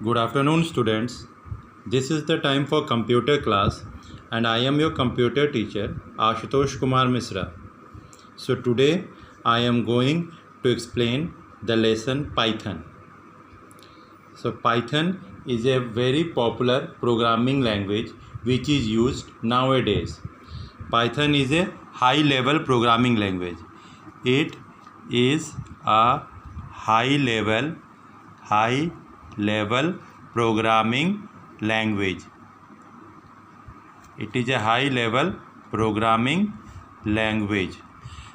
Good afternoon, students. This is the time for computer class, and I am your computer teacher, Ashutosh Kumar Misra. So today I am going to explain the lesson Python. So Python is a very popular programming language which is used nowadays. Python is a high-level programming language. It is a high-level programming language. It is a high-level programming language.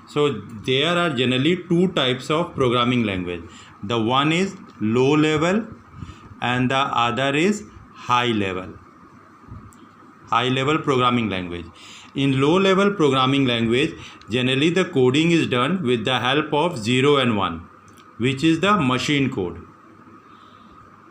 So there are generally two types of programming language. The one is low level and the other is high level programming language. In low level programming language, generally the coding is done with the help of 0 and 1, which is the machine code.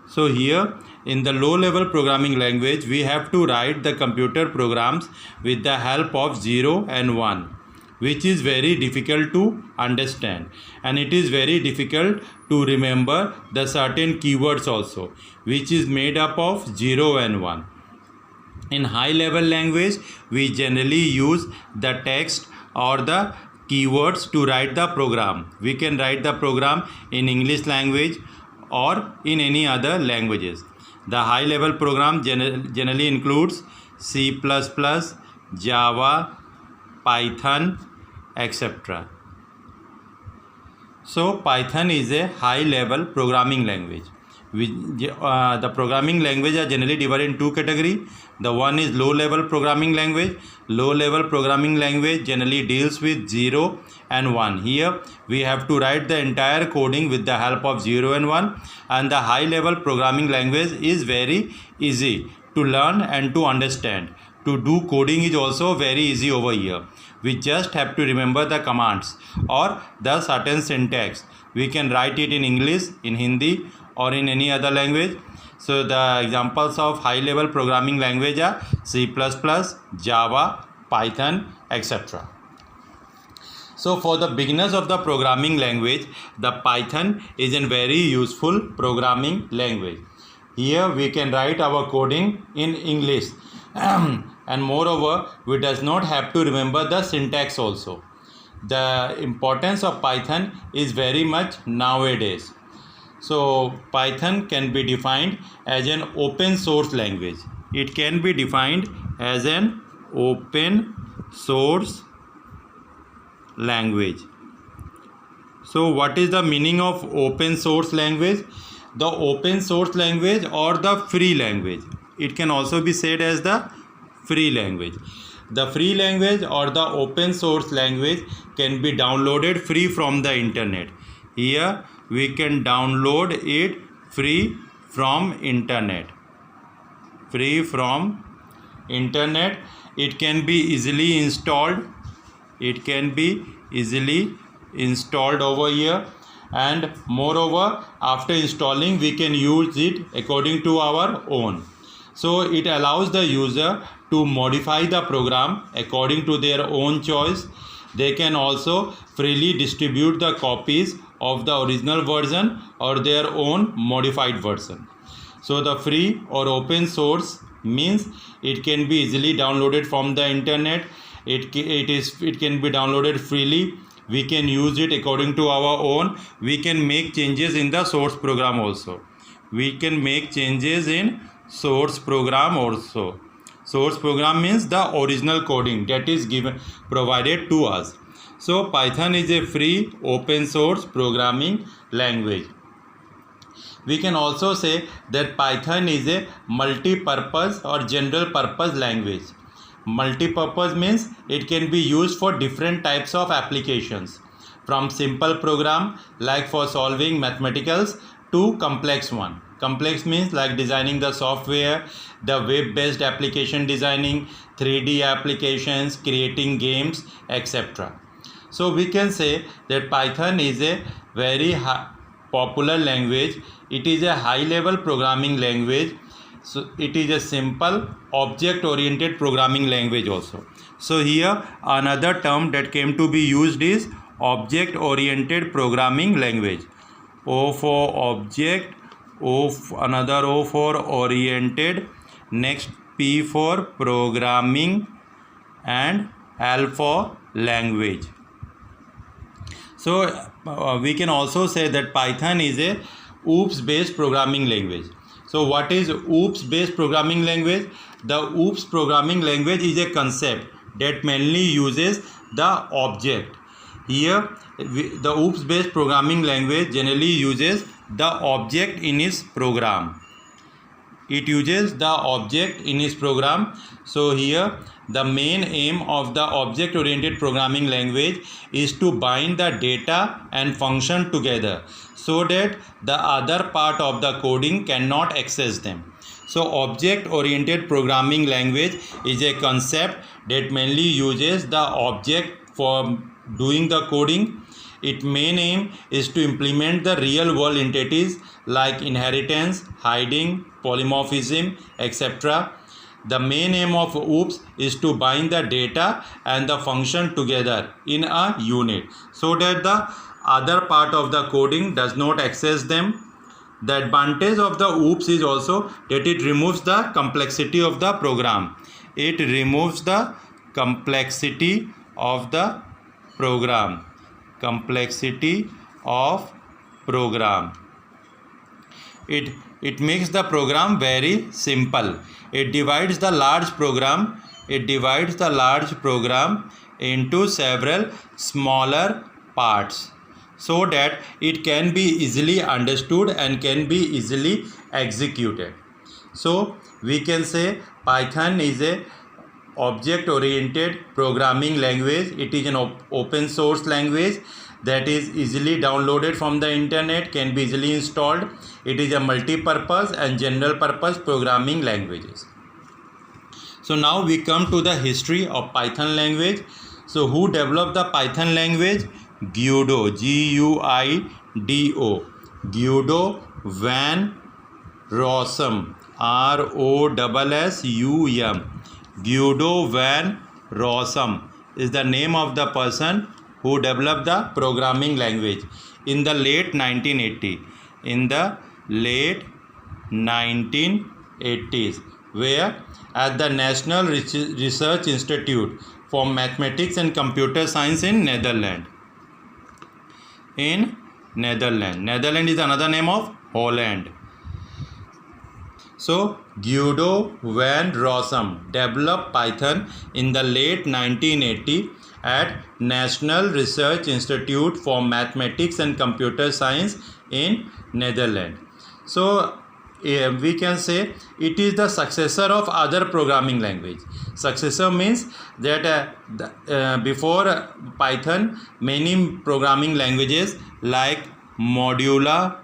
So here in the low level programming language, we have to write the computer programs with the help of 0 and 1, which is very difficult to understand, and it is very difficult to remember the certain keywords also, which is made up of 0 and 1. In high level language, we generally use the text or the keywords to write the program. We can write the program in English language or in any other languages. The high level program generally includes C++, Java, Python, etc. So Python is a high level programming language. The programming language are generally divided in two categories. The one is low level programming language. Low level programming language generally deals with 0 and 1. Here we have to write the entire coding with the help of 0 and 1, and the high level programming language is very easy to learn and to understand. To do coding is also very easy over here. We just have to remember the commands or the certain syntax. We can write it in English, in Hindi, or in any other language. So the examples of high level programming language are C++, Java, Python, etc. So for the beginners of the programming language, the Python is a very useful programming language. Here we can write our coding in English and moreover we does not have to remember the syntax also. The importance of Python is very much nowadays. So Python can be defined as an open source language. It can be defined as an open source language. So what is the meaning of open source language? The open source language or the free language. It can also be said as the free language. The free language or the open source language can be downloaded free from the internet. Here we can download it free from internet. Free from internet. It can be easily installed. It can be easily installed over here, and moreover after installing we can use it according to our own. So it allows the user to modify the program according to their own choice. They can also freely distribute the copies of the original version or their own modified version. So the free or open source means it can be easily downloaded from the internet. It can be downloaded freely. We can use it according to our own. We can make changes in the source program also. We can make changes in source program also. Source program means the original coding that is provided to us. So Python is a free open source programming language. We can also say that Python is a multi-purpose or general purpose language. Multi-purpose means it can be used for different types of applications, from simple program like for solving mathematicals to complex one. Complex means like designing the software, the web-based application designing, 3D applications, creating games, etc. So we can say that Python is a very popular language. It is a high-level programming language. So it is a simple object-oriented programming language also. So here another term that came to be used is object-oriented programming language. O for object, another O for oriented, next P for programming, and L for language. So we can also say that Python is a OOPS based programming language. So what is OOPS based programming language? The OOPS programming language is a concept that mainly uses the object. Here the OOPS based programming language generally uses the object in its program. It uses the object in its program. So here the main aim of the object oriented programming language is to bind the data and function together so that the other part of the coding cannot access them. So object oriented programming language is a concept that mainly uses the object for doing the coding. Its main aim is to implement the real world entities like inheritance, hiding, polymorphism, etc. The main aim of OOPS is to bind the data and the function together in a unit so that the other part of the coding does not access them. The advantage of the OOPS is also that it removes the complexity of the program. It removes the complexity of the program. Complexity of program. It makes the program very simple. It divides the large program into several smaller parts so that it can be easily understood and can be easily executed. So we can say Python is a object oriented programming language. It is an open source language that is easily downloaded from the internet, can be easily installed. It is a multi-purpose and general purpose programming languages. So now we come to the history of Python language. So who developed the Python language? Guido, Guido, Guido van Rossum, Rossum. Guido van Rossum is the name of the person who developed the programming language in the late 1980s. In the late 1980s, where at the National Research Institute for Mathematics and Computer Science in Netherlands. Netherlands is another name of Holland. So Guido van Rossum developed Python in the late 1980s at National Research Institute for Mathematics and Computer Science in Netherlands. So we can say it is the successor of other programming language. Successor means that before Python, many programming languages like Modula,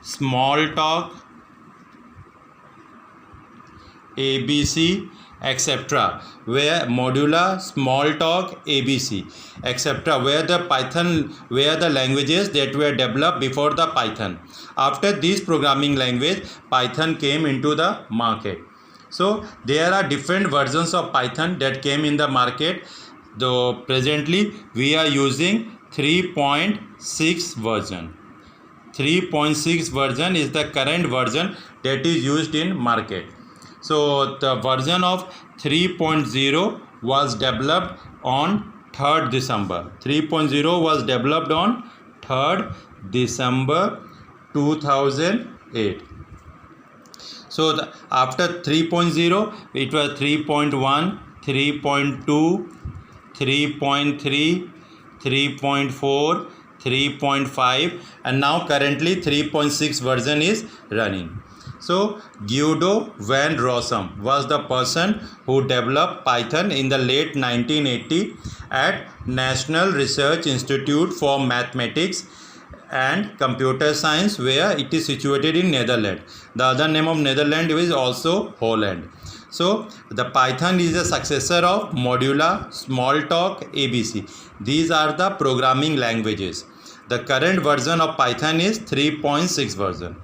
Smalltalk, ABC, etc. where Modula, Smalltalk, ABC, etc. were the languages that were developed before the Python. After this programming language, Python came into the market. So there are different versions of Python that came in the market. Though presently we are using 3.6 version. 3.6 version is the current version that is used in market. So the version of 3.0 was developed on 3rd December. 3.0 was developed on 3rd December 2008. So after 3.0, it was 3.1, 3.2, 3.3, 3.4, 3.5, and now currently 3.6 version is running. So Guido van Rossum was the person who developed Python in the late 1980s at National Research Institute for Mathematics and Computer Science, where it is situated in Netherlands. The other name of Netherlands is also Holland. So the Python is a successor of Modula, Smalltalk, ABC. These are the programming languages. The current version of Python is 3.6 version.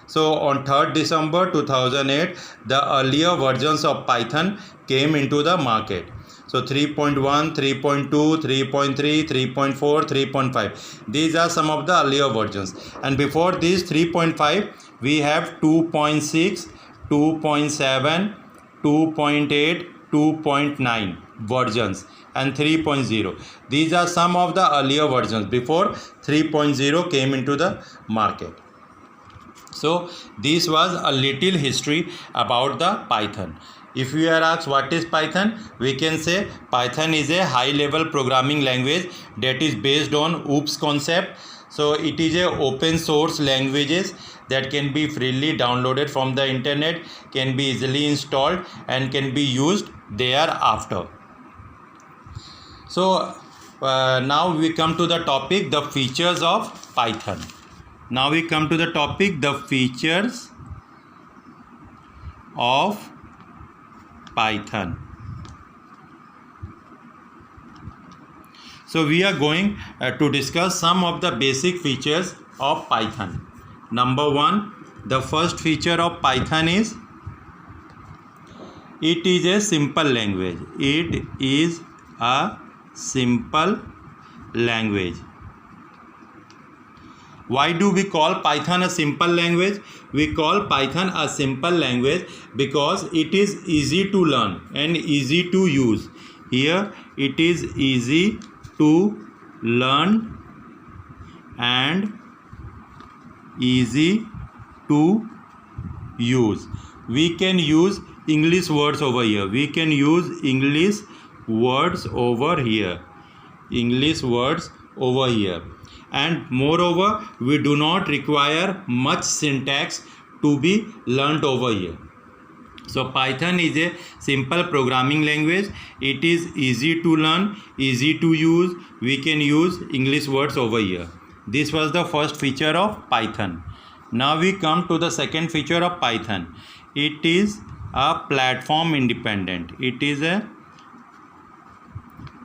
So on 3rd December 2008, the earlier versions of Python came into the market. So 3.1, 3.2, 3.3, 3.4, 3.5. These are some of the earlier versions. And before these 3.5, we have 2.6, 2.7, 2.8, 2.9 versions and 3.0. These are some of the earlier versions before 3.0 came into the market. So this was a little history about the Python. If you are asked what is Python, we can say Python is a high level programming language that is based on OOPS concept. So it is a open source languages that can be freely downloaded from the internet, can be easily installed and can be used thereafter. So now we come to the topic, the features of Python. Now we come to the topic, the features of Python. So we are going to discuss some of the basic features of Python. Number one, the first feature of Python is it is a simple language. It is a simple language. Why do we call Python a simple language? We call Python a simple language because it is easy to learn and easy to use. Here it is easy to learn and easy to use. We can use English words over here. We can use English words over here. English words over here. And moreover, we do not require much syntax to be learnt over here. So Python is a simple programming language. It is easy to learn, easy to use. We can use English words over here. This was the first feature of Python. Now we come to the second feature of Python. It is a platform independent. It is a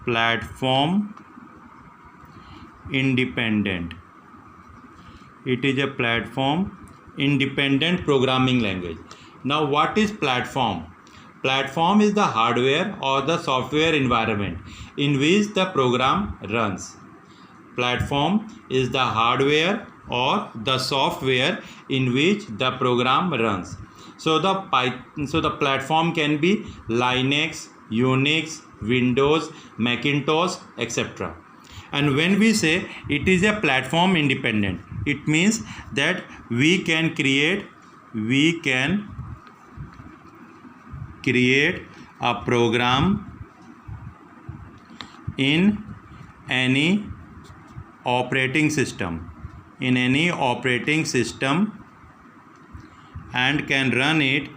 platform independent. It is a platform independent programming language. Now what is platform? Platform is the hardware or the software environment in which the program runs. Platform is the hardware or the software in which the program runs. So the platform can be Linux, Unix, Windows, Macintosh, etc. And when we say it is a platform independent, it means that we can create a program in any operating system, and can run it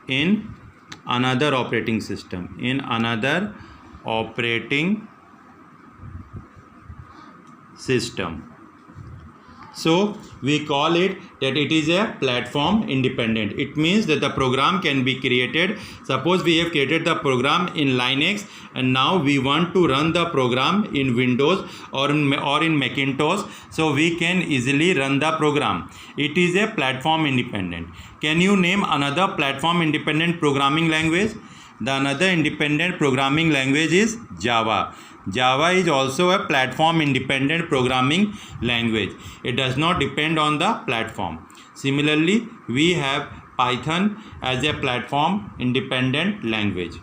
in another operating system, So we call it that it is a platform independent. It means that the program can be created. Suppose we have created the program in Linux and now we want to run the program in Windows or in Macintosh, so we can easily run the program. It is a platform independent. Can you name another platform independent programming language? The another independent programming language is Java. Java is also a platform independent programming language. It does not depend on the platform. Similarly, we have Python as a platform independent language.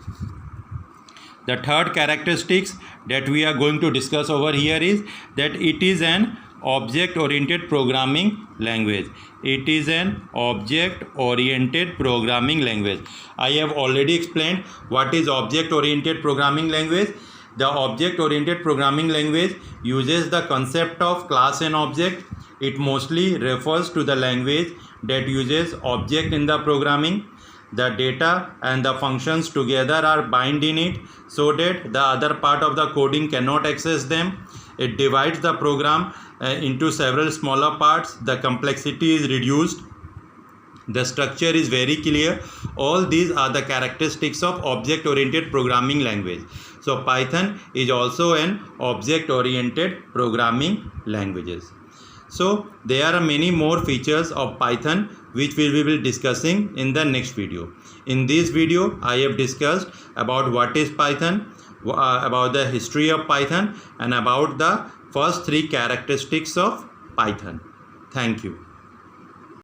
The third characteristics that we are going to discuss over here is that it is an object-oriented programming language. It is an object-oriented programming language. I have already explained what is object-oriented programming language. The object-oriented programming language uses the concept of class and object. It mostly refers to the language that uses object in the programming. The data and the functions together are bound in it so that the other part of the coding cannot access them. It divides the program into several smaller parts. The complexity is reduced. The structure is very clear. All these are the characteristics of object-oriented programming language. So Python is also an object-oriented programming languages. So there are many more features of Python which we will be discussing in the next video. In this video, I have discussed about what is Python, about the history of Python, and about the first three characteristics of Python. Thank you.